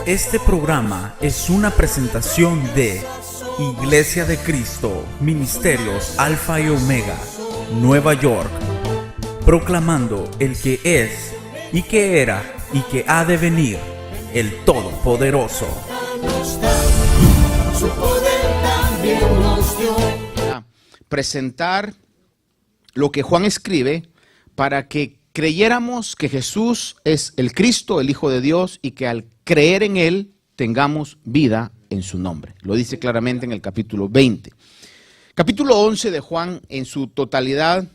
Este programa es una presentación de Iglesia de Cristo, Ministerios Alfa y Omega, Nueva York, proclamando el que es, y que era, y que ha de venir, el Todopoderoso. Su poder también nos dio. Presentar lo que Juan escribe para que creyéramos que Jesús es el Cristo, el Hijo de Dios, y que al creer en Él tengamos vida en su nombre. Lo dice claramente en el capítulo 20. Capítulo 11 de Juan en su totalidad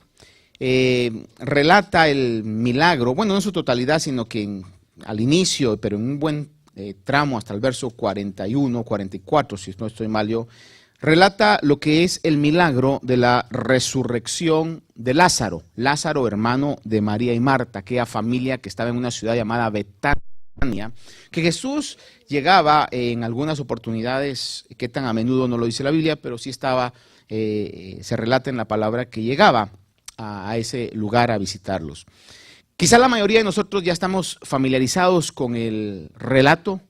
relata el milagro, bueno, no en su totalidad, sino que al inicio, pero en un buen tramo hasta el verso 41, 44, si no estoy mal yo, relata lo que es el milagro de la resurrección de Lázaro. Lázaro, hermano de María y Marta, aquella familia que estaba en una ciudad llamada Betania, que Jesús llegaba en algunas oportunidades, que tan a menudo no lo dice la Biblia, pero sí estaba, se relata en la palabra que llegaba a ese lugar a visitarlos. Quizá la mayoría de nosotros ya estamos familiarizados con el relato,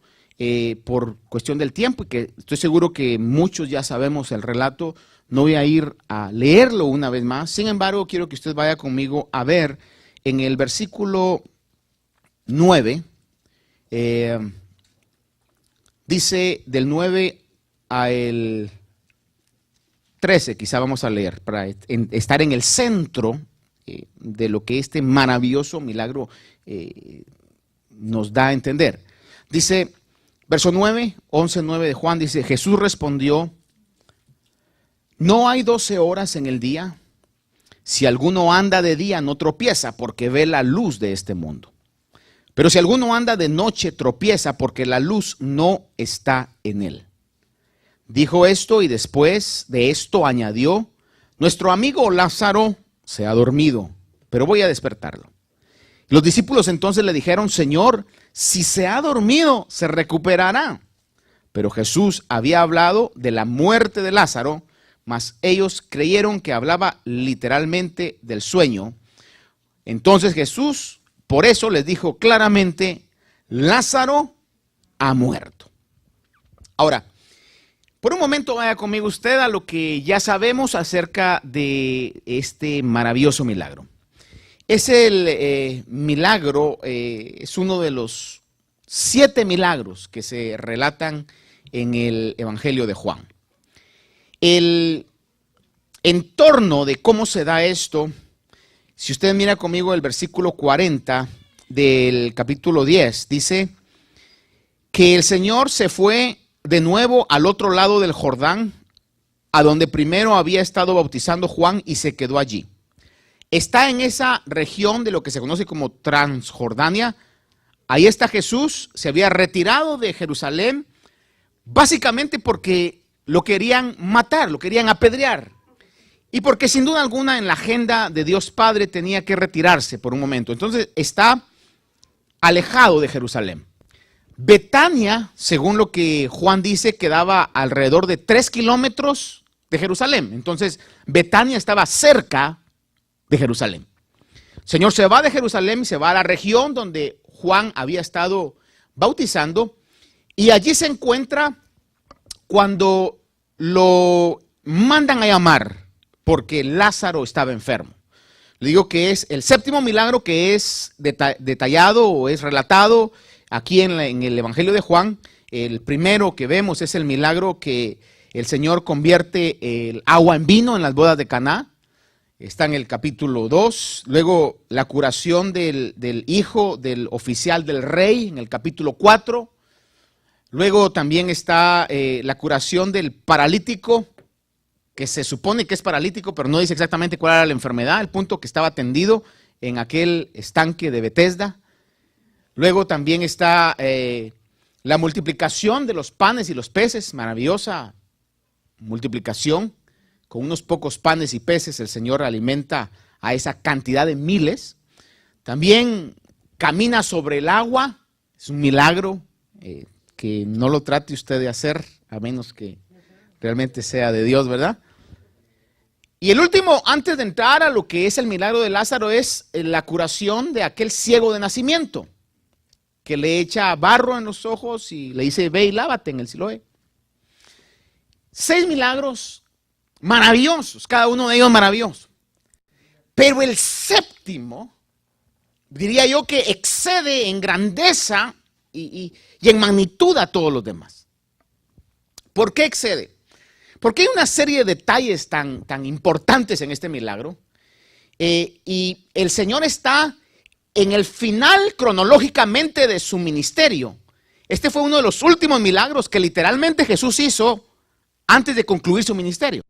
por cuestión del tiempo, y que estoy seguro que muchos ya sabemos el relato. No voy a ir a leerlo una vez más. Sin embargo, quiero que usted vaya conmigo a ver en el versículo 9, dice del 9 al 13, quizá vamos a leer, para estar en el centro de lo que este maravilloso milagro nos da a entender. Dice, verso 9, 11:9 de Juan, dice, Jesús respondió, ¿no hay 12 horas en el día? Si alguno anda de día no tropieza porque ve la luz de este mundo. Pero si alguno anda de noche tropieza porque la luz no está en él. Dijo esto y después de esto añadió, nuestro amigo Lázaro se ha dormido, pero voy a despertarlo. Los discípulos entonces le dijeron, Señor, si se ha dormido, se recuperará. Pero Jesús había hablado de la muerte de Lázaro, mas ellos creyeron que hablaba literalmente del sueño. Entonces Jesús, por eso les dijo claramente, Lázaro ha muerto. Ahora, por un momento vaya conmigo usted a lo que ya sabemos acerca de este maravilloso milagro. Es el milagro, es uno de los 7 milagros que se relatan en el Evangelio de Juan. El entorno de cómo se da esto, si usted mira conmigo el versículo 40 del capítulo 10, dice que el Señor se fue de nuevo al otro lado del Jordán, a donde primero había estado bautizando Juan, y se quedó allí. Está en esa región de lo que se conoce como Transjordania. Ahí está Jesús, se había retirado de Jerusalén, básicamente porque lo querían matar, lo querían apedrear. Y porque sin duda alguna en la agenda de Dios Padre tenía que retirarse por un momento. Entonces está alejado de Jerusalén. Betania, según lo que Juan dice, quedaba alrededor de 3 kilómetros de Jerusalén. Entonces Betania estaba cerca de Jerusalén. El Señor se va de Jerusalén y se va a la región donde Juan había estado bautizando, y allí se encuentra cuando lo mandan a llamar porque Lázaro estaba enfermo. Le digo que es el 7º milagro que es detallado o es relatado aquí en el Evangelio de Juan. El primero que vemos es el milagro que el Señor convierte el agua en vino en las bodas de Caná. Está en el capítulo 2, luego la curación del hijo del oficial del rey en el capítulo 4, luego también está la curación del paralítico, que se supone que es paralítico, pero no dice exactamente cuál era la enfermedad, el punto que estaba tendido en aquel estanque de Betesda. Luego también está la multiplicación de los panes y los peces, maravillosa multiplicación. Con unos pocos panes y peces el Señor alimenta a esa cantidad de miles. También camina sobre el agua. Es un milagro que no lo trate usted de hacer, a menos que realmente sea de Dios, ¿verdad? Y el último, antes de entrar a lo que es el milagro de Lázaro, es la curación de aquel ciego de nacimiento, que le echa barro en los ojos y le dice, ve y lávate en el Siloé. 6 milagros maravillosos, cada uno de ellos maravilloso. Pero el séptimo, diría yo que excede en grandeza y en magnitud a todos los demás. ¿Por qué excede? Porque hay una serie de detalles tan importantes en este milagro. Y el Señor está en el final cronológicamente de su ministerio. Este fue uno de los últimos milagros que literalmente Jesús hizo antes de concluir su ministerio.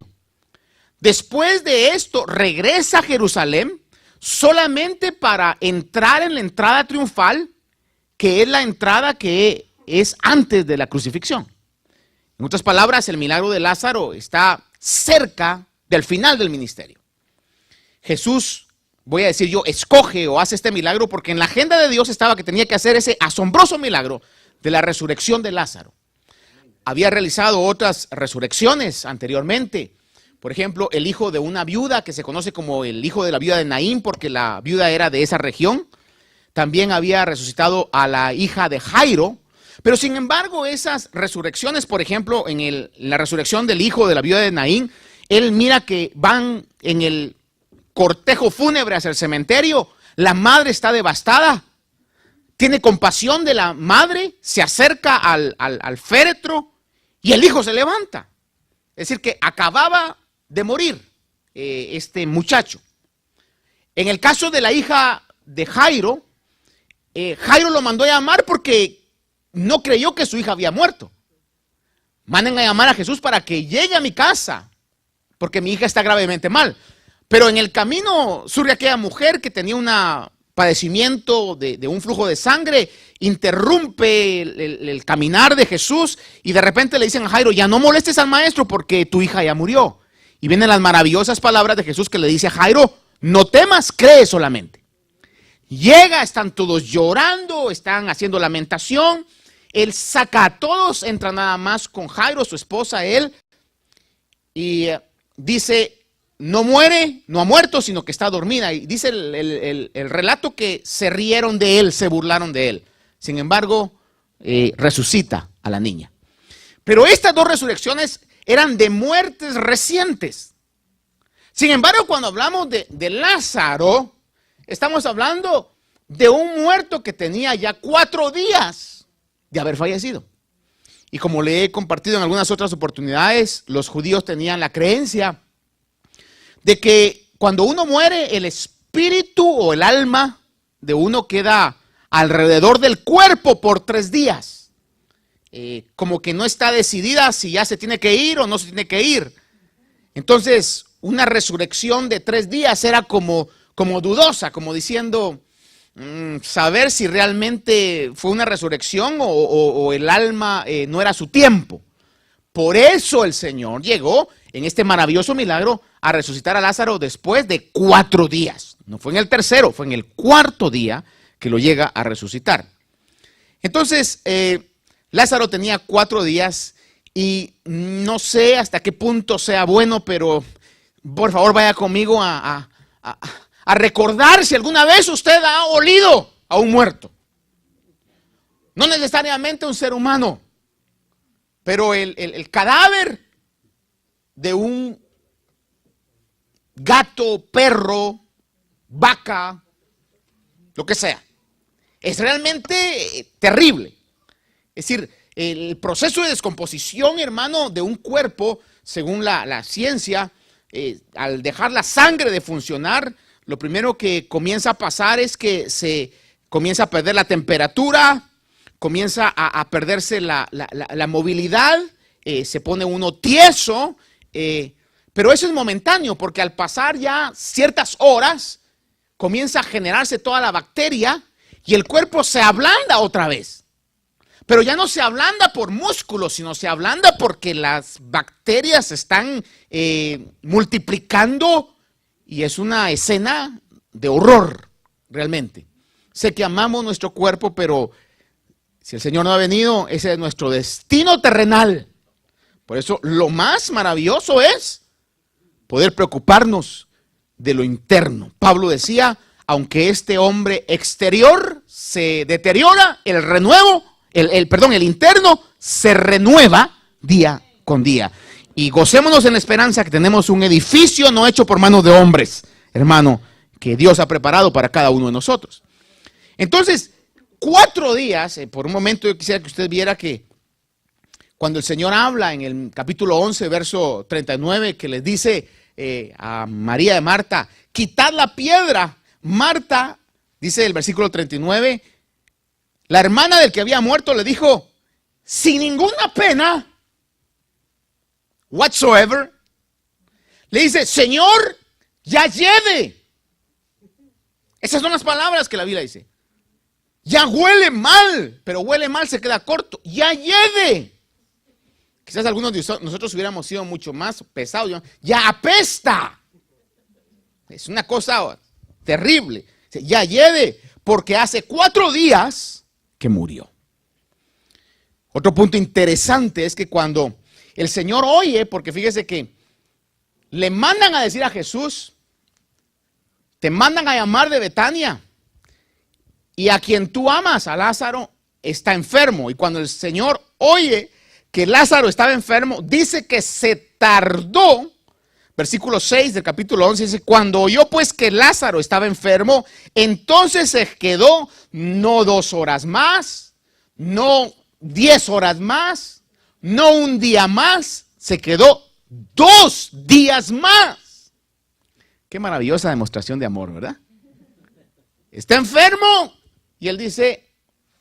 Después de esto, regresa a Jerusalén solamente para entrar en la entrada triunfal, que es la entrada que es antes de la crucifixión. En otras palabras, el milagro de Lázaro está cerca del final del ministerio. Jesús, voy a decir yo, escoge o hace este milagro porque en la agenda de Dios estaba que tenía que hacer ese asombroso milagro de la resurrección de Lázaro. Había realizado otras resurrecciones anteriormente. Por ejemplo, el hijo de una viuda que se conoce como el hijo de la viuda de Naín porque la viuda era de esa región. También había resucitado a la hija de Jairo. Pero sin embargo, esas resurrecciones, por ejemplo, en la resurrección del hijo de la viuda de Naín, él mira que van en el cortejo fúnebre hacia el cementerio, la madre está devastada, tiene compasión de la madre, se acerca al féretro y el hijo se levanta. Es decir, que acababa de morir este muchacho. En el caso de la hija de Jairo, Jairo lo mandó a llamar porque no creyó que su hija había muerto. Manden a llamar a Jesús para que llegue a mi casa, porque mi hija está gravemente mal. Pero en el camino surge aquella mujer que tenía un padecimiento de un flujo de sangre, interrumpe el caminar de Jesús y de repente le dicen a Jairo, ya no molestes al maestro porque tu hija ya murió. Y vienen las maravillosas palabras de Jesús que le dice a Jairo, no temas, cree solamente. Llega, están todos llorando, están haciendo lamentación. Él saca a todos, entra nada más con Jairo, su esposa, él, y dice, no muere, no ha muerto, sino que está dormida. Y dice el relato que se rieron de él, se burlaron de él. Sin embargo, resucita a la niña. Pero estas dos resurrecciones eran de muertes recientes. Sin embargo, cuando hablamos de Lázaro, estamos hablando de un muerto que tenía ya 4 días de haber fallecido. Y como le he compartido en algunas otras oportunidades, los judíos tenían la creencia de que cuando uno muere, el espíritu o el alma de uno queda alrededor del cuerpo por 3 días. Como que no está decidida si ya se tiene que ir o no se tiene que ir. Entonces, una resurrección de 3 días era como dudosa, como diciendo, saber si realmente fue una resurrección o el alma no era su tiempo. Por eso el Señor llegó en este maravilloso milagro a resucitar a Lázaro después de 4 días. No fue en el tercero, fue en el 4.º día que lo llega a resucitar. Entonces, Lázaro tenía 4 días y no sé hasta qué punto sea bueno, pero por favor vaya conmigo a recordar si alguna vez usted ha olido a un muerto. No necesariamente un ser humano, pero el cadáver de un gato, perro, vaca, lo que sea, es realmente terrible. Es decir, el proceso de descomposición, hermano, de un cuerpo, según la ciencia, al dejar la sangre de funcionar, lo primero que comienza a pasar es que se comienza a perder la temperatura, comienza a perderse la movilidad, se pone uno tieso, pero eso es momentáneo porque al pasar ya ciertas horas comienza a generarse toda la bacteria y el cuerpo se ablanda otra vez. Pero ya no se ablanda por músculos, sino se ablanda porque las bacterias se están multiplicando y es una escena de horror, realmente. Sé que amamos nuestro cuerpo, pero si el Señor no ha venido, ese es nuestro destino terrenal. Por eso lo más maravilloso es poder preocuparnos de lo interno. Pablo decía, aunque este hombre exterior se deteriora, el interno se renueva día con día. Y gocémonos en la esperanza que tenemos un edificio no hecho por manos de hombres, hermano, que Dios ha preparado para cada uno de nosotros. Entonces, 4 días, por un momento yo quisiera que usted viera que cuando el Señor habla en el capítulo 11, verso 39, que les dice a María de Marta, quitad la piedra. Marta, dice el versículo 39, la hermana del que había muerto le dijo, sin ninguna pena, whatsoever, le dice, Señor, ya lleve. Esas son las palabras que la Biblia dice. Ya huele mal, pero huele mal se queda corto. Ya lleve. Quizás algunos de nosotros hubiéramos sido mucho más pesados. Ya apesta. Es una cosa terrible. Ya lleve, porque hace 4 días que murió. Otro punto interesante es que cuando el Señor oye, porque fíjese que le mandan a decir a Jesús, te mandan a llamar de Betania, y a quien tú amas, a Lázaro, está enfermo. Y cuando el Señor oye que Lázaro estaba enfermo, dice que se tardó. Versículo 6 del capítulo 11 dice, cuando oyó pues que Lázaro estaba enfermo, entonces se quedó no 2 horas más, no 10 horas más, no un día más, se quedó 2 días más. Qué maravillosa demostración de amor, ¿verdad? Está enfermo y él dice,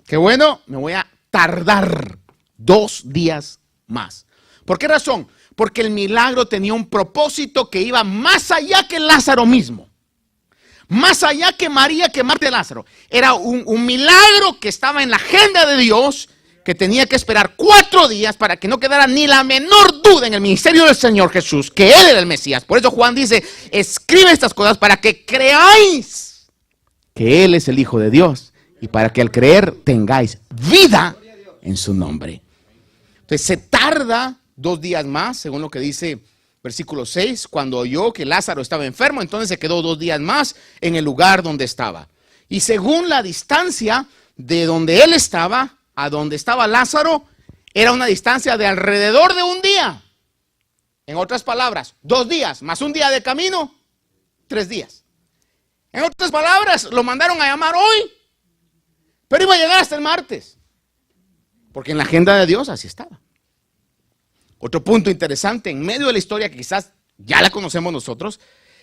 qué bueno, me voy a tardar 2 días más. ¿Por qué razón? Porque el milagro tenía un propósito que iba más allá que Lázaro mismo. Más allá que María, que Marta y Lázaro. Era un milagro que estaba en la agenda de Dios, que tenía que esperar 4 días para que no quedara ni la menor duda en el ministerio del Señor Jesús, que Él era el Mesías. Por eso Juan dice, escribe estas cosas para que creáis que Él es el Hijo de Dios y para que al creer tengáis vida en su nombre. Entonces se tarda 2 días más, según lo que dice versículo 6, cuando oyó que Lázaro estaba enfermo, entonces se quedó 2 días más en el lugar donde estaba. Y según la distancia de donde él estaba a donde estaba Lázaro, era una distancia de alrededor de un día. En otras palabras, 2 días más un día de camino, 3 días. En otras palabras, lo mandaron a llamar hoy, pero iba a llegar hasta el martes, porque en la agenda de Dios así estaba. Otro punto interesante en medio de la historia que quizás ya la conocemos nosotros,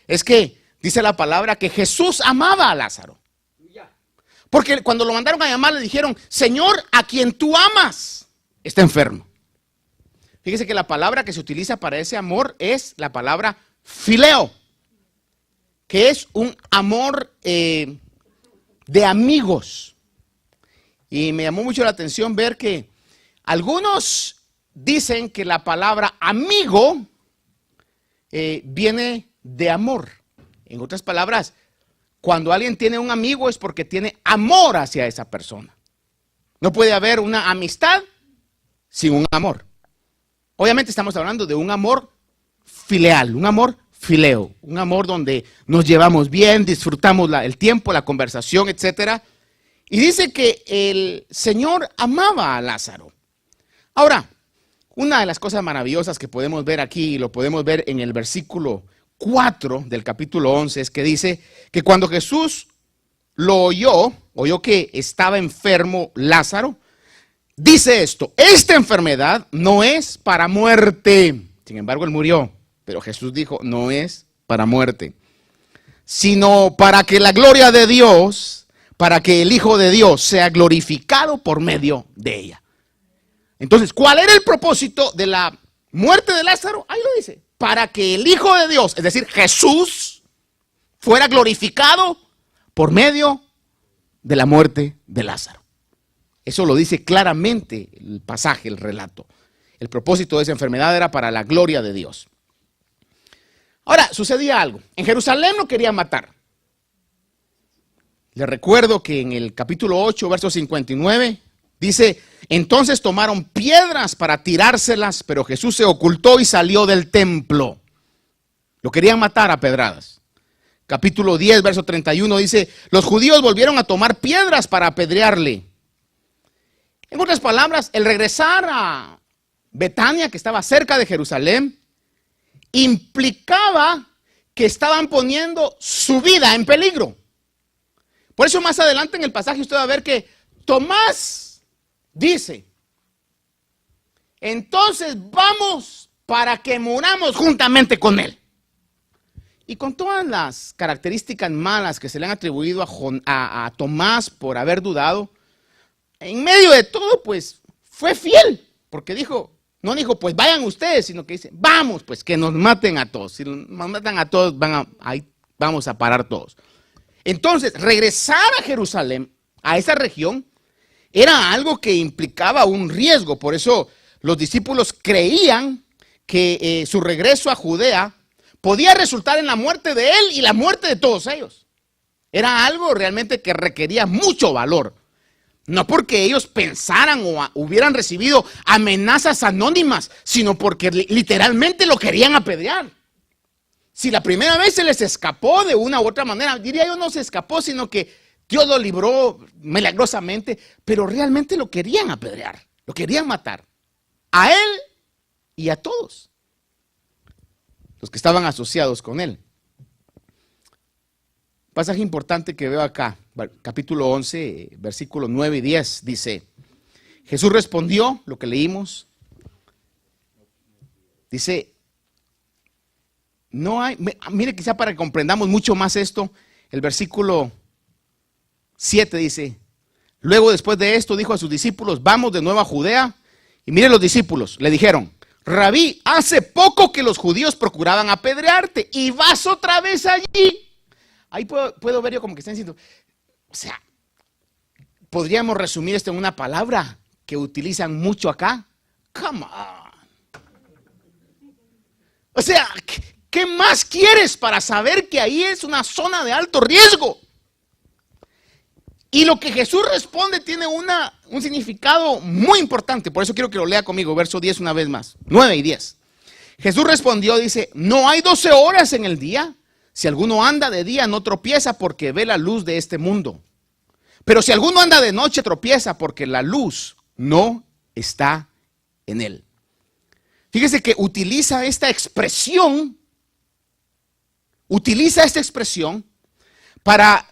es que dice la palabra que Jesús amaba a Lázaro. Porque cuando lo mandaron a llamar le dijeron, Señor, a quien tú amas está enfermo. Fíjese que la palabra que se utiliza para ese amor es la palabra fileo, que es un amor de amigos. Y me llamó mucho la atención ver que algunos dicen que la palabra amigo viene de amor. En otras palabras, cuando alguien tiene un amigo es porque tiene amor hacia esa persona. No puede haber una amistad sin un amor. Obviamente estamos hablando de un amor filial, un amor fileo, un amor donde nos llevamos bien, disfrutamos el tiempo, la conversación, etc. Y dice que el Señor amaba a Lázaro. Ahora, una de las cosas maravillosas que podemos ver aquí, y lo podemos ver en el versículo 4 del capítulo 11, es que dice que cuando Jesús lo oyó que estaba enfermo Lázaro, dice esto, esta enfermedad no es para muerte. Sin embargo, él murió, pero Jesús dijo, no es para muerte, sino para que la gloria de Dios, para que el Hijo de Dios sea glorificado por medio de ella. Entonces, ¿cuál era el propósito de la muerte de Lázaro? Ahí lo dice. Para que el Hijo de Dios, es decir, Jesús, fuera glorificado por medio de la muerte de Lázaro. Eso lo dice claramente el pasaje, el relato. El propósito de esa enfermedad era para la gloria de Dios. Ahora, sucedía algo. En Jerusalén lo querían matar. Les recuerdo que en el capítulo 8, verso 59, dice, entonces tomaron piedras para tirárselas, pero Jesús se ocultó y salió del templo. Lo querían matar a pedradas. capítulo 10, verso 31, dice, los judíos volvieron a tomar piedras para apedrearle. En otras palabras, el regresar a Betania, que estaba cerca de Jerusalén, implicaba que estaban poniendo su vida en peligro. Por eso más adelante en el pasaje usted va a ver que Tomás dice, entonces vamos para que muramos juntamente con él. Y con todas las características malas que se le han atribuido a Tomás por haber dudado, en medio de todo pues fue fiel, porque no dijo pues vayan ustedes, sino que dice vamos pues que nos maten a todos. Si nos matan a todos ahí vamos a parar todos. Entonces regresar a Jerusalén, a esa región, era algo que implicaba un riesgo. Por eso los discípulos creían que su regreso a Judea podía resultar en la muerte de él y la muerte de todos ellos. Era algo realmente que requería mucho valor. No porque ellos pensaran o hubieran recibido amenazas anónimas, sino porque literalmente lo querían apedrear. Si la primera vez se les escapó de una u otra manera, diría yo no se escapó, sino que Dios lo libró milagrosamente, pero realmente lo querían apedrear, lo querían matar. A él y a todos los que estaban asociados con él. Pasaje importante que veo acá, capítulo 11, versículos 9 y 10, dice, Jesús respondió, lo que leímos, dice, mire quizá para que comprendamos mucho más esto, el versículo 7 dice, luego después de esto dijo a sus discípulos, vamos de nuevo a Judea, y miren los discípulos, le dijeron, Rabí, hace poco que los judíos procuraban apedrearte y vas otra vez allí. Ahí puedo ver yo como que están diciendo, o sea, podríamos resumir esto en una palabra que utilizan mucho acá. Come on. O sea, ¿qué más quieres para saber que ahí es una zona de alto riesgo? Y lo que Jesús responde tiene un significado muy importante. Por eso quiero que lo lea conmigo, verso 10 una vez más. 9 y 10. Jesús respondió, dice, ¿no hay 12 horas en el día? Si alguno anda de día no tropieza porque ve la luz de este mundo. Pero si alguno anda de noche tropieza porque la luz no está en él. Fíjese que utiliza esta expresión para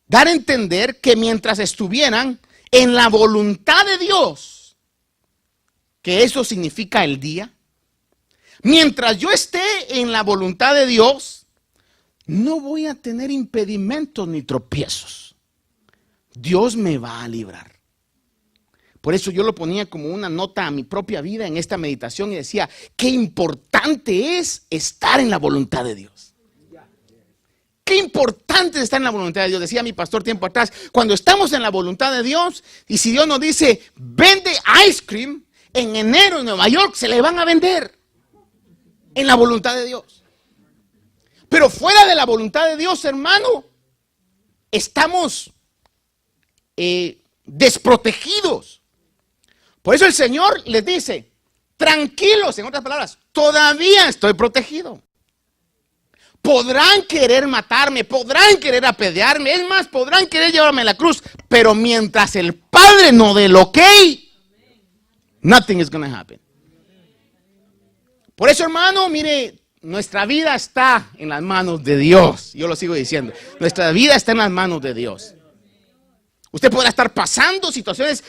dar a entender que mientras estuvieran en la voluntad de Dios, que eso significa el día, mientras yo esté en la voluntad de Dios, no voy a tener impedimentos ni tropiezos. Dios me va a librar. Por eso yo lo ponía como una nota a mi propia vida en esta meditación y decía, qué importante es estar en la voluntad de Dios. Qué importante es estar en la voluntad de Dios. Decía mi pastor tiempo atrás, cuando estamos en la voluntad de Dios y si Dios nos dice, vende ice cream, en enero en Nueva York se le van a vender en la voluntad de Dios. Pero fuera de la voluntad de Dios, hermano, estamos desprotegidos. Por eso el Señor les dice, tranquilos, en otras palabras, todavía estoy protegido. Podrán querer matarme, podrán querer apedrearme, es más, podrán querer llevarme a la cruz, pero mientras el Padre no dé el ok, nothing is going to happen. Por eso, hermano, mire, nuestra vida está en las manos de Dios. Yo lo sigo diciendo, nuestra vida está en las manos de Dios. Usted podrá estar pasando situaciones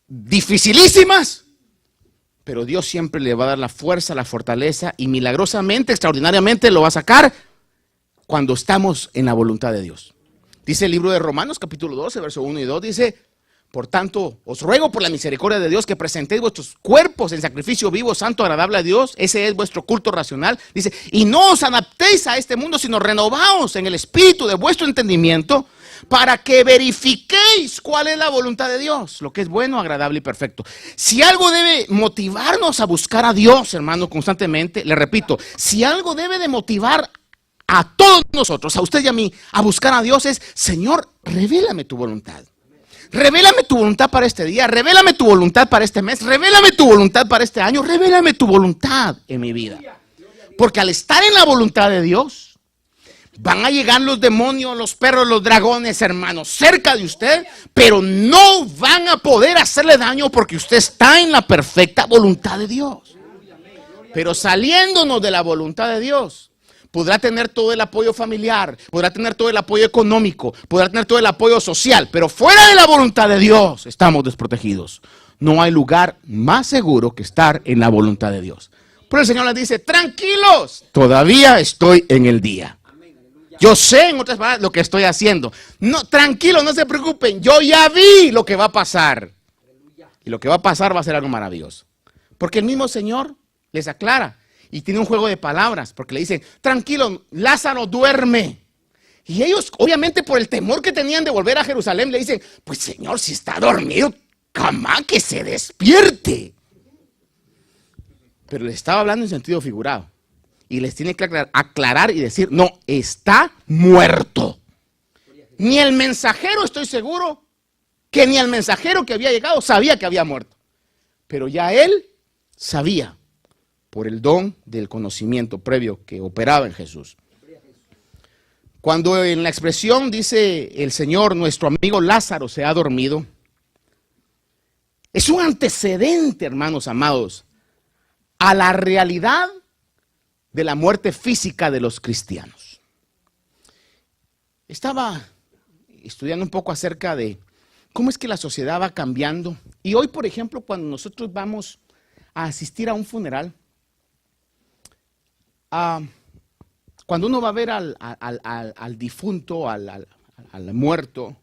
dificilísimas, pero Dios siempre le va a dar la fuerza, la fortaleza y milagrosamente, extraordinariamente lo va a sacar cuando estamos en la voluntad de Dios. Dice el libro de Romanos capítulo 12, verso 1 y 2, dice, por tanto, os ruego por la misericordia de Dios que presentéis vuestros cuerpos en sacrificio vivo, santo, agradable a Dios, ese es vuestro culto racional. Dice, y no os adaptéis a este mundo, sino renovaos en el espíritu de vuestro entendimiento, para que verifiquéis cuál es la voluntad de Dios, lo que es bueno, agradable y perfecto. Si algo debe motivarnos a buscar a Dios, hermano, constantemente, le repito, si algo debe de motivar a todos nosotros, a usted y a mí, a buscar a Dios es, Señor, revélame tu voluntad. Revélame tu voluntad para este día, revélame tu voluntad para este mes, revélame tu voluntad para este año, revélame tu voluntad en mi vida. Porque al estar en la voluntad de Dios, Van a llegar los demonios, los perros, los dragones, hermanos, cerca de usted, pero no van a poder hacerle daño porque usted está en la perfecta voluntad de Dios. Pero saliéndonos de la voluntad de Dios, podrá tener todo el apoyo familiar, podrá tener todo el apoyo económico, podrá tener todo el apoyo social, pero fuera de la voluntad de Dios estamos desprotegidos. No hay lugar más seguro que estar en la voluntad de Dios. Pero el Señor les dice, tranquilos, todavía estoy en el día. Yo sé, en otras palabras, lo que estoy haciendo. No, tranquilos, no se preocupen, yo ya vi lo que va a pasar. Y lo que va a pasar va a ser algo maravilloso. Porque el mismo Señor les aclara. Y tiene un juego de palabras, porque le dicen, tranquilo, Lázaro duerme. Y ellos, obviamente por el temor que tenían de volver a Jerusalén, le dicen, pues Señor, si está dormido, ¡camá que se despierte! Pero les estaba hablando en sentido figurado. Y les tiene que aclarar y decir, no, está muerto. Ni el mensajero, estoy seguro, que ni el mensajero que había llegado sabía que había muerto. Pero ya él sabía, por el don del conocimiento previo que operaba en Jesús. Cuando en la expresión dice el Señor, nuestro amigo Lázaro se ha dormido, es un antecedente, hermanos amados, a la realidad de la muerte física de los cristianos. Estaba estudiando un poco acerca de cómo es que la sociedad va cambiando. Y hoy, por ejemplo, cuando nosotros vamos a asistir a un funeral, cuando uno va a ver al difunto, al muerto,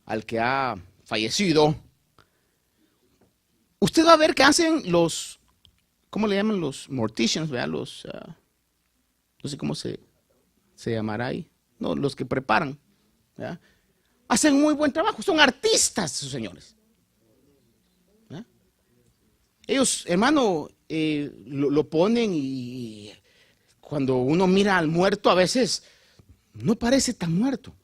al que ha fallecido, usted va a ver que hacen los, ¿cómo le llaman? Los morticians, ¿verdad? Los, no sé cómo se llamará ahí. No, los que preparan, ¿verdad? Hacen muy buen trabajo, son artistas esos señores. ¿Verdad? Ellos, hermano, lo ponen y cuando uno mira al muerto a veces no parece tan muerto.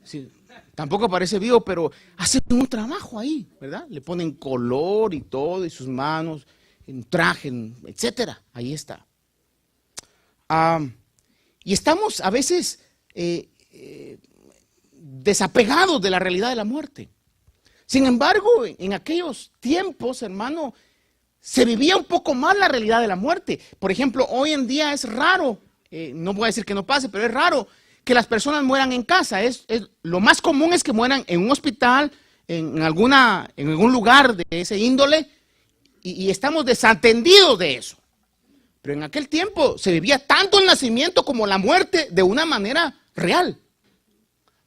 Sí, tampoco parece vivo, pero hacen un trabajo ahí, ¿verdad? Le ponen color y todo, y sus manos, en traje, etcétera. Ahí está. Y estamos a veces desapegados de la realidad de la muerte. Sin embargo, en aquellos tiempos, hermano, se vivía un poco más la realidad de la muerte. Por ejemplo, hoy en día es raro, no voy a decir que no pase, pero es raro que las personas mueran en casa. Lo más común es que mueran en un hospital, en algún lugar de ese índole, y estamos desatendidos de eso. Pero en aquel tiempo se vivía tanto el nacimiento como la muerte de una manera real.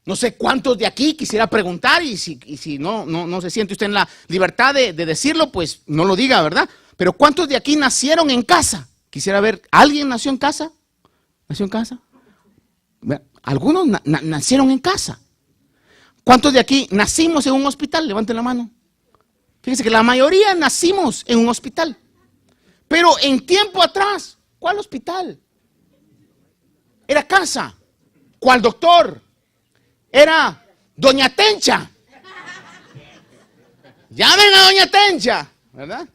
No sé cuántos de aquí quisiera preguntar, y si no se siente usted en la libertad de decirlo, pues no lo diga, ¿verdad? Pero ¿cuántos de aquí nacieron en casa? Quisiera ver, ¿alguien nació en casa? ¿Nació en casa? Algunos nacieron en casa. ¿Cuántos de aquí nacimos en un hospital? Levanten la mano. Fíjense que la mayoría nacimos en un hospital. Pero en tiempo atrás, ¿cuál hospital? Era casa. ¿Cuál doctor? Era Doña Tencha. Llamen a Doña Tencha, ¿verdad?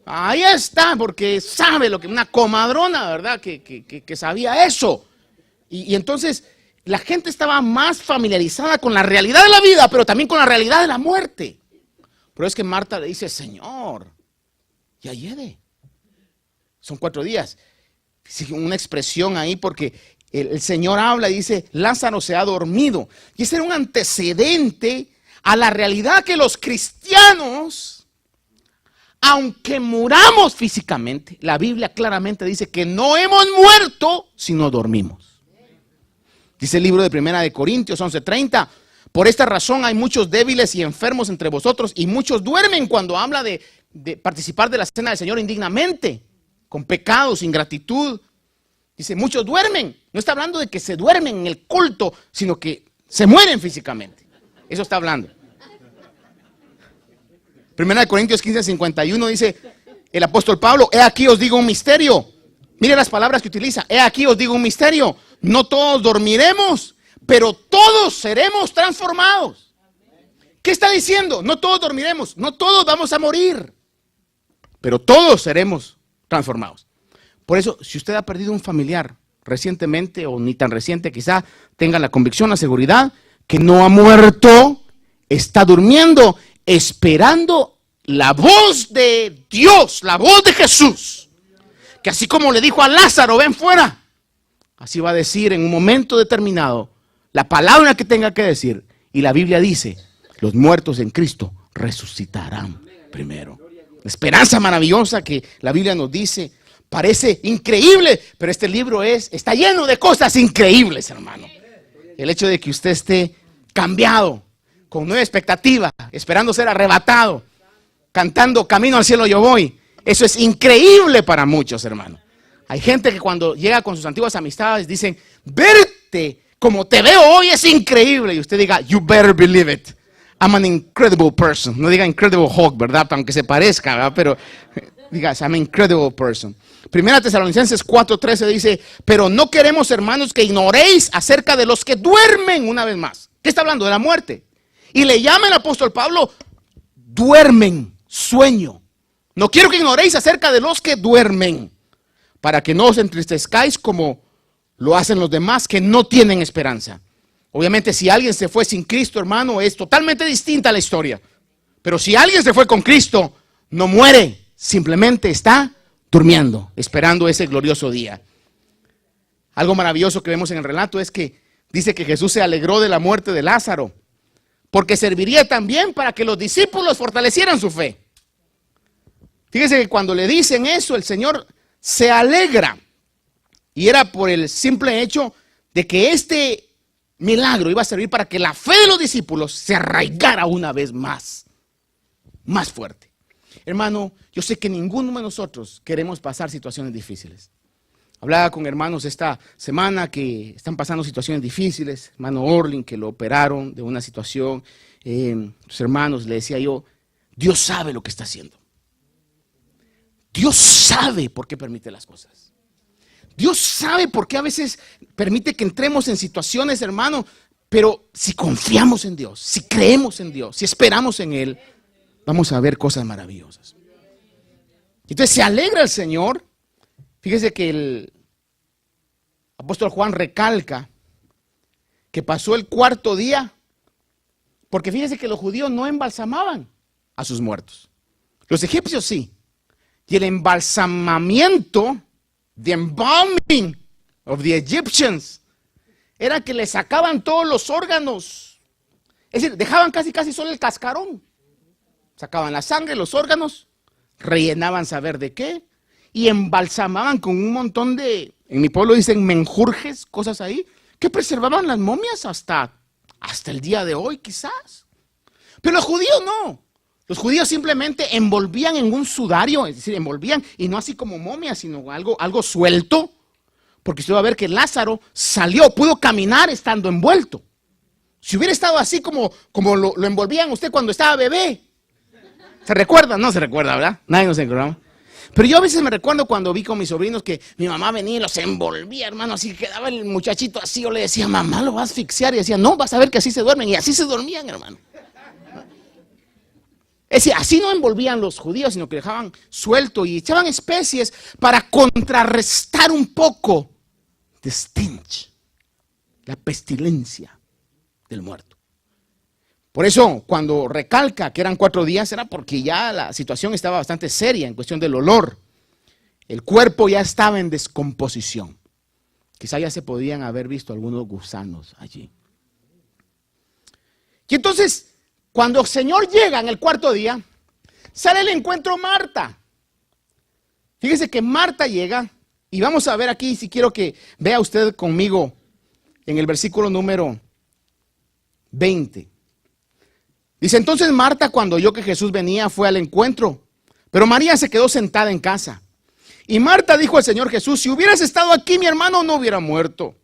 Ahí está, porque sabe lo que una comadrona, ¿verdad? Que sabía eso. Y entonces la gente estaba más familiarizada con la realidad de la vida, pero también con la realidad de la muerte. Pero es que Marta le dice, Señor, ya lleve. Son 4 días. Una expresión ahí porque el Señor habla y dice, Lázaro se ha dormido. Y ese era un antecedente a la realidad que los cristianos, aunque muramos físicamente, la Biblia claramente dice que no hemos muerto, sino dormimos. Dice el libro de 1 Corintios 11:30, por esta razón hay muchos débiles y enfermos entre vosotros, y muchos duermen, cuando habla de participar de la cena del Señor indignamente, con pecados, ingratitud. Dice, muchos duermen. No está hablando de que se duermen en el culto, sino que se mueren físicamente. Eso está hablando. 1 Corintios 15:51 dice el apóstol Pablo, he aquí os digo un misterio. Mire las palabras que utiliza. He aquí os digo un misterio. No todos dormiremos, pero todos seremos transformados. ¿Qué está diciendo? No todos dormiremos, no todos vamos a morir, pero todos seremos transformados. Por eso, si usted ha perdido un familiar recientemente o ni tan reciente, quizá tenga la convicción, la seguridad, que no ha muerto, está durmiendo, esperando la voz de Dios, la voz de Jesús, que así como le dijo a Lázaro, ven fuera, así va a decir en un momento determinado la palabra que tenga que decir. Y la Biblia dice, los muertos en Cristo resucitarán primero. La esperanza maravillosa que la Biblia nos dice, parece increíble, pero este libro está lleno de cosas increíbles, hermano. El hecho de que usted esté cambiado, con nueva expectativa, esperando ser arrebatado, cantando Camino al cielo yo voy, eso es increíble para muchos, hermano. Hay gente que cuando llega con sus antiguas amistades dicen, verte como te veo hoy es increíble. Y usted diga, you better believe it. I'm an incredible person. No diga Incredible Hulk, ¿verdad? Aunque se parezca, ¿verdad? Pero diga, I'm an incredible person. Primera Tesalonicenses 4:13 dice, pero no queremos, hermanos, que ignoréis acerca de los que duermen. Una vez más, ¿qué está hablando? De la muerte. Y le llama el apóstol Pablo, duermen, sueño. No quiero que ignoréis acerca de los que duermen, para que no os entristezcáis como lo hacen los demás que no tienen esperanza. Obviamente, si alguien se fue sin Cristo, hermano, es totalmente distinta la historia. Pero si alguien se fue con Cristo, no muere, simplemente está durmiendo, esperando ese glorioso día. Algo maravilloso que vemos en el relato es que dice que Jesús se alegró de la muerte de Lázaro, porque serviría también para que los discípulos fortalecieran su fe. Fíjese que cuando le dicen eso, el Señor se alegra. Y era por el simple hecho de que este milagro iba a servir para que la fe de los discípulos se arraigara una vez más fuerte. Hermano, yo sé que ninguno de nosotros queremos pasar situaciones difíciles. Hablaba con hermanos esta semana que están pasando situaciones difíciles. Hermano Orlin, que lo operaron de una situación. Sus hermanos, le decía yo, Dios sabe lo que está haciendo. Dios sabe por qué permite las cosas. Dios sabe por qué a veces permite que entremos en situaciones, hermano. Pero si confiamos en Dios, si creemos en Dios, si esperamos en Él, vamos a ver cosas maravillosas. Entonces se alegra el Señor. Fíjese que el apóstol Juan recalca que pasó el cuarto día, porque fíjese que los judíos no embalsamaban a sus muertos. Los egipcios sí. Y el embalsamamiento, the embalming of the Egyptians, era que le sacaban todos los órganos. Es decir, dejaban casi solo el cascarón. Sacaban la sangre, los órganos, rellenaban saber de qué, y embalsamaban con un montón de, en mi pueblo dicen menjurjes, cosas ahí, que preservaban las momias hasta el día de hoy quizás. Pero los judíos no. Los judíos simplemente envolvían en un sudario, es decir, envolvían, y no así como momias, sino algo suelto, porque usted va a ver que Lázaro salió, pudo caminar estando envuelto. Si hubiera estado así como lo envolvían usted cuando estaba bebé. ¿Se recuerda? No se recuerda, ¿verdad? Nadie nos recuerda. Pero yo a veces me recuerdo cuando vi con mis sobrinos que mi mamá venía y los envolvía, hermano, así quedaba el muchachito así. Yo le decía, mamá, lo vas a asfixiar. Y decía, no, vas a ver que así se duermen. Y así se dormían, hermano. Es decir, así no envolvían los judíos, sino que dejaban suelto y echaban especies para contrarrestar un poco the stench, la pestilencia del muerto. Por eso, cuando recalca que eran 4 días, era porque ya la situación estaba bastante seria en cuestión del olor. El cuerpo ya estaba en descomposición. Quizá ya se podían haber visto algunos gusanos allí. Y entonces, cuando el Señor llega en el 4.º día, sale el encuentro Marta. Fíjese que Marta llega, y vamos a ver aquí, si quiero que vea usted conmigo, en el versículo número 20. Dice, entonces Marta, cuando oyó que Jesús venía, fue al encuentro, pero María se quedó sentada en casa. Y Marta dijo al Señor Jesús, si hubieras estado aquí, mi hermano no hubiera muerto.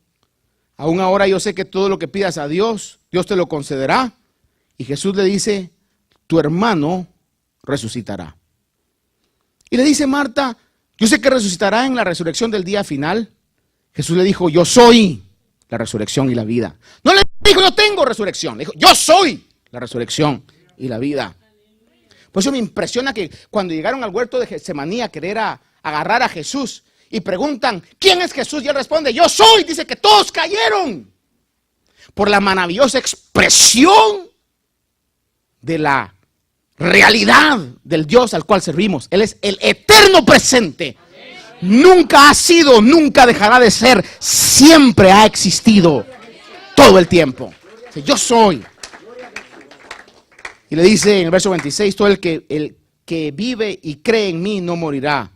Aún ahora yo sé que todo lo que pidas a Dios, Dios te lo concederá. Y Jesús le dice, tu hermano resucitará. Y le dice Marta, yo sé que resucitará en la resurrección del día final. Jesús le dijo, yo soy la resurrección y la vida. No le dijo, yo tengo resurrección. Le dijo, yo soy la resurrección y la vida. Por eso me impresiona que cuando llegaron al huerto de Getsemaní a querer agarrar a Jesús, y preguntan, ¿quién es Jesús? Y él responde, yo soy. Dice que todos cayeron por la maravillosa expresión de la realidad del Dios al cual servimos. Él es el eterno presente. Nunca ha sido, nunca dejará de ser, siempre ha existido todo el tiempo. Yo soy. Y le dice en el verso 26, todo el que vive y cree en mí no morirá.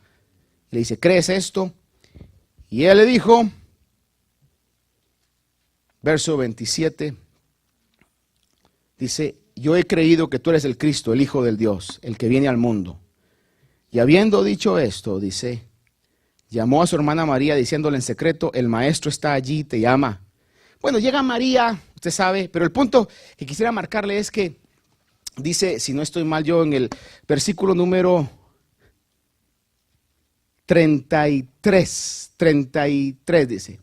Le dice, ¿crees esto? Y él le dijo, verso 27, dice, yo he creído que tú eres el Cristo, el Hijo del Dios, el que viene al mundo. Y habiendo dicho esto, dice, llamó a su hermana María diciéndole en secreto, el maestro está allí, te llama. Bueno, llega María, usted sabe, pero el punto que quisiera marcarle es que dice, si no estoy mal yo, en el versículo número 33 dice.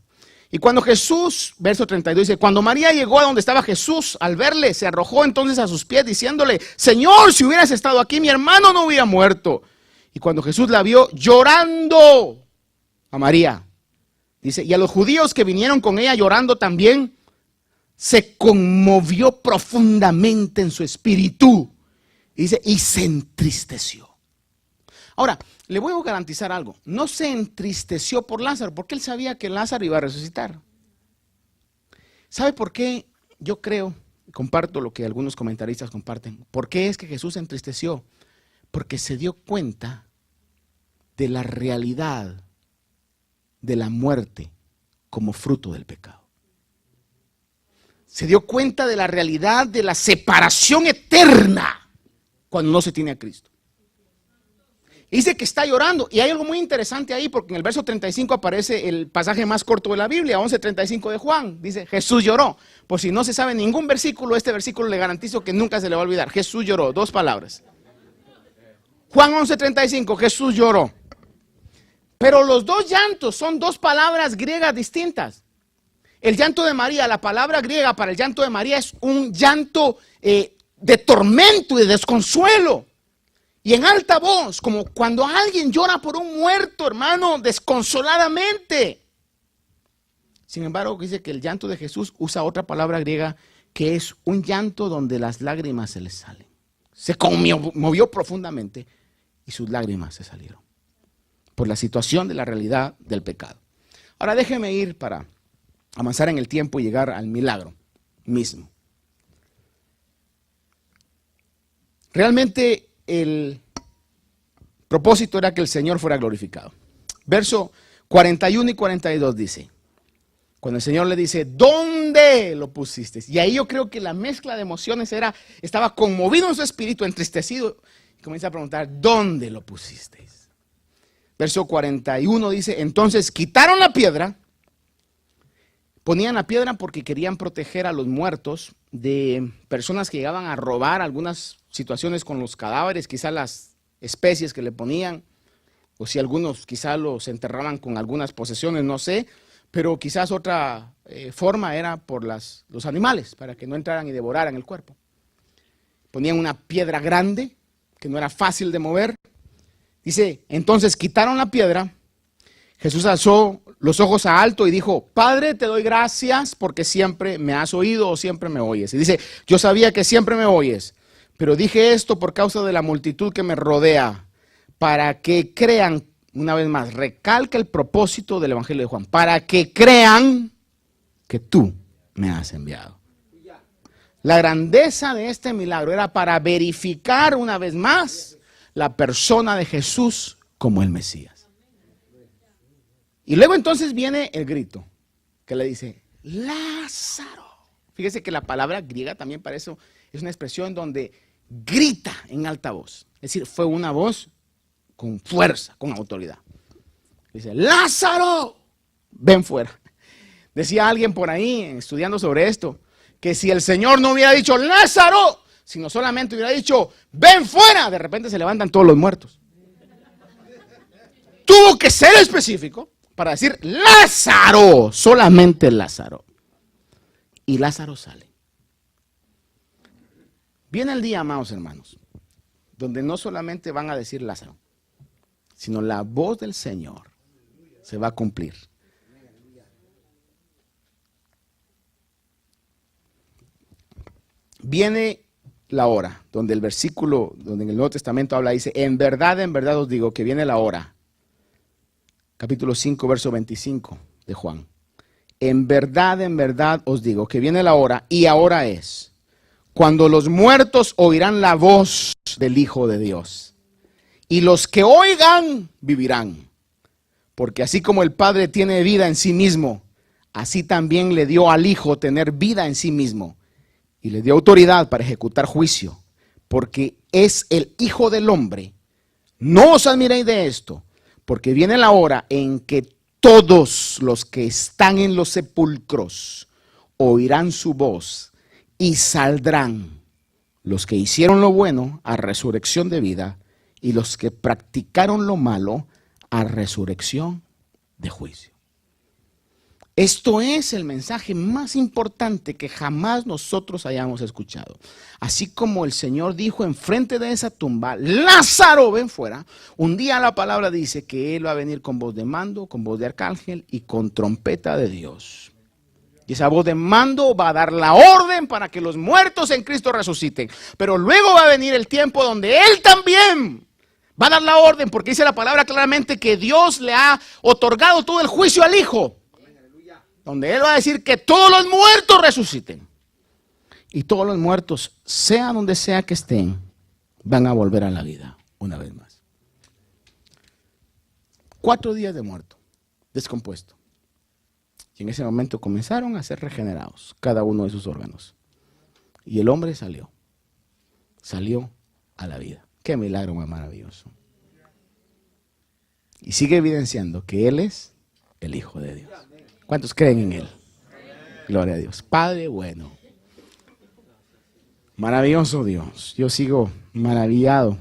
Y cuando Jesús, verso 32 dice, cuando María llegó a donde estaba Jesús, al verle, se arrojó entonces a sus pies diciéndole, Señor, si hubieras estado aquí, mi hermano no hubiera muerto. Y cuando Jesús la vio llorando a María, dice, y a los judíos que vinieron con ella llorando también, se conmovió profundamente en su espíritu. Y dice, y se entristeció. Ahora, le voy a garantizar algo. No se entristeció por Lázaro, porque él sabía que Lázaro iba a resucitar. ¿Sabe por qué? Yo creo, comparto lo que algunos comentaristas comparten. ¿Por qué es que Jesús se entristeció? Porque se dio cuenta de la realidad de la muerte como fruto del pecado. Se dio cuenta de la realidad de la separación eterna cuando no se tiene a Cristo. Dice que está llorando, y hay algo muy interesante ahí, porque en el verso 35 aparece el pasaje más corto de la Biblia, 11:35 de Juan. Dice, Jesús lloró. Por si no se sabe ningún versículo, este versículo le garantizo que nunca se le va a olvidar. Jesús lloró, 2 palabras. Juan 11:35, Jesús lloró. Pero los 2 llantos son 2 palabras griegas distintas. El llanto de María, la palabra griega para el llanto de María es un llanto de tormento y de desconsuelo. Y en alta voz, como cuando alguien llora por un muerto, hermano, desconsoladamente. Sin embargo, dice que el llanto de Jesús usa otra palabra griega que es un llanto donde las lágrimas se le salen. Se conmovió profundamente y sus lágrimas se salieron por la situación de la realidad del pecado. Ahora déjeme ir para avanzar en el tiempo y llegar al milagro mismo. Realmente el propósito era que el Señor fuera glorificado. Verso 41 y 42 dice, cuando el Señor le dice, ¿dónde lo pusiste? Y ahí yo creo que la mezcla de emociones estaba conmovido en su espíritu, entristecido, y comienza a preguntar, ¿dónde lo pusisteis? Verso 41 dice, entonces quitaron la piedra. Ponían la piedra porque querían proteger a los muertos de personas que llegaban a robar algunas situaciones con los cadáveres, quizás las especies que le ponían, o si algunos quizás los enterraban con algunas posesiones, no sé, pero quizás otra forma era por los animales, para que no entraran y devoraran el cuerpo. Ponían una piedra grande, que no era fácil de mover. Dice, entonces quitaron la piedra, Jesús alzó los ojos a alto y dijo, Padre, te doy gracias porque siempre me has oído o siempre me oyes. Y dice, yo sabía que siempre me oyes, pero dije esto por causa de la multitud que me rodea, para que crean, una vez más, recalca el propósito del Evangelio de Juan, para que crean que tú me has enviado. La grandeza de este milagro era para verificar una vez más la persona de Jesús como el Mesías. Y luego entonces viene el grito que le dice, Lázaro. Fíjese que la palabra griega también para eso es una expresión donde grita en alta voz. Es decir, fue una voz con fuerza, con autoridad. Dice, Lázaro, ven fuera. Decía alguien por ahí, estudiando sobre esto, que si el Señor no hubiera dicho, Lázaro, sino solamente hubiera dicho, ven fuera, de repente se levantan todos los muertos. Tuvo que ser específico para decir, Lázaro, solamente Lázaro. Y Lázaro sale. Viene el día, amados hermanos, donde no solamente van a decir Lázaro, sino la voz del Señor se va a cumplir. Viene la hora, donde el versículo, donde en el Nuevo Testamento habla, dice, en verdad os digo que viene la hora. Capítulo 5, verso 25 de Juan. En verdad os digo que viene la hora, y ahora es, cuando los muertos oirán la voz del Hijo de Dios. Y los que oigan, vivirán. Porque así como el Padre tiene vida en sí mismo, así también le dio al Hijo tener vida en sí mismo. Y le dio autoridad para ejecutar juicio, porque es el Hijo del Hombre. No os admiréis de esto, porque viene la hora en que todos los que están en los sepulcros oirán su voz y saldrán los que hicieron lo bueno a resurrección de vida y los que practicaron lo malo a resurrección de juicio. Esto es el mensaje más importante que jamás nosotros hayamos escuchado. Así como el Señor dijo enfrente de esa tumba, Lázaro, ven fuera. Un día la palabra dice que Él va a venir con voz de mando, con voz de arcángel y con trompeta de Dios. Y esa voz de mando va a dar la orden para que los muertos en Cristo resuciten. Pero luego va a venir el tiempo donde Él también va a dar la orden, porque dice la palabra claramente que Dios le ha otorgado todo el juicio al Hijo. Donde Él va a decir que todos los muertos resuciten. Y todos los muertos, sea donde sea que estén, van a volver a la vida una vez más. 4 días de muerto, descompuesto. Y en ese momento comenzaron a ser regenerados cada uno de sus órganos. Y el hombre salió a la vida. Qué milagro más maravilloso. Y sigue evidenciando que Él es el Hijo de Dios. ¿Cuántos creen en Él? Gloria a Dios. Padre bueno. Maravilloso Dios. Yo sigo maravillado